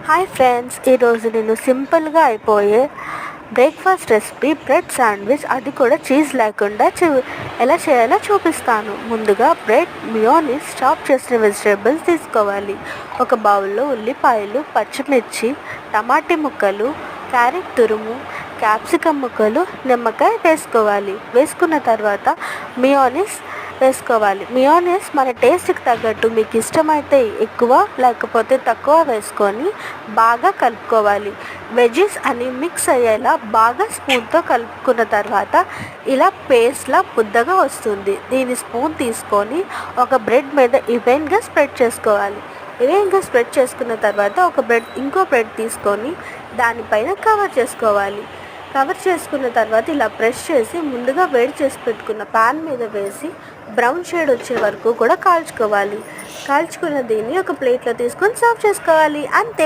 Hi friends, ఈరోజు నేను సింపుల్గా అయిపోయే బ్రేక్ఫాస్ట్ రెసిపీ బ్రెడ్ శాండ్విచ్, అది కూడా చీజ్ లేకుండా ఎలా చేయాలో చూపిస్తాను. ముందుగా బ్రెడ్, మియోనీస్, చాప్ చేసిన వెజిటేబుల్స్ తీసుకోవాలి. ఒక బౌల్లో ఉల్లిపాయలు, పచ్చిమిర్చి, టమాటీ ముక్కలు, క్యారెట్ తురుము, క్యాప్సికమ్ ముక్కలు, నిమ్మకాయ వేసుకున్న తర్వాత మియోనీస్ వేసుకోవాలి. మియోనీస్ మన టేస్ట్కి తగ్గట్టు మీకు ఇష్టమైతే ఎక్కువ లేకపోతే తక్కువ వేసుకొని బాగా కలుపుకోవాలి. వెజీస్ అని మిక్స్ అయ్యేలా బాగా స్పూన్తో కలుపుకున్న తర్వాత ఇలా పేస్ట్లా ముద్దగా వస్తుంది. దీని స్పూన్ తీసుకొని ఒక బ్రెడ్ మీద ఈవెన్గా స్ప్రెడ్ చేసుకోవాలి. ఈవెన్గా స్ప్రెడ్ చేసుకున్న తర్వాత ఇంకో బ్రెడ్ తీసుకొని దానిపైన కవర్ చేసుకోవాలి. కవర్ చేసుకున్న తర్వాత ఇలా ప్రెస్ చేసి ముందుగా వేడి చేసి పెట్టుకున్న ప్యాన్ మీద వేసి బ్రౌన్ షేడ్ వచ్చే వరకు కూడా కాల్చుకోవాలి. కాల్చుకున్న దీన్ని ఒక ప్లేట్లో తీసుకొని సర్వ్ చేసుకోవాలి. అంతే.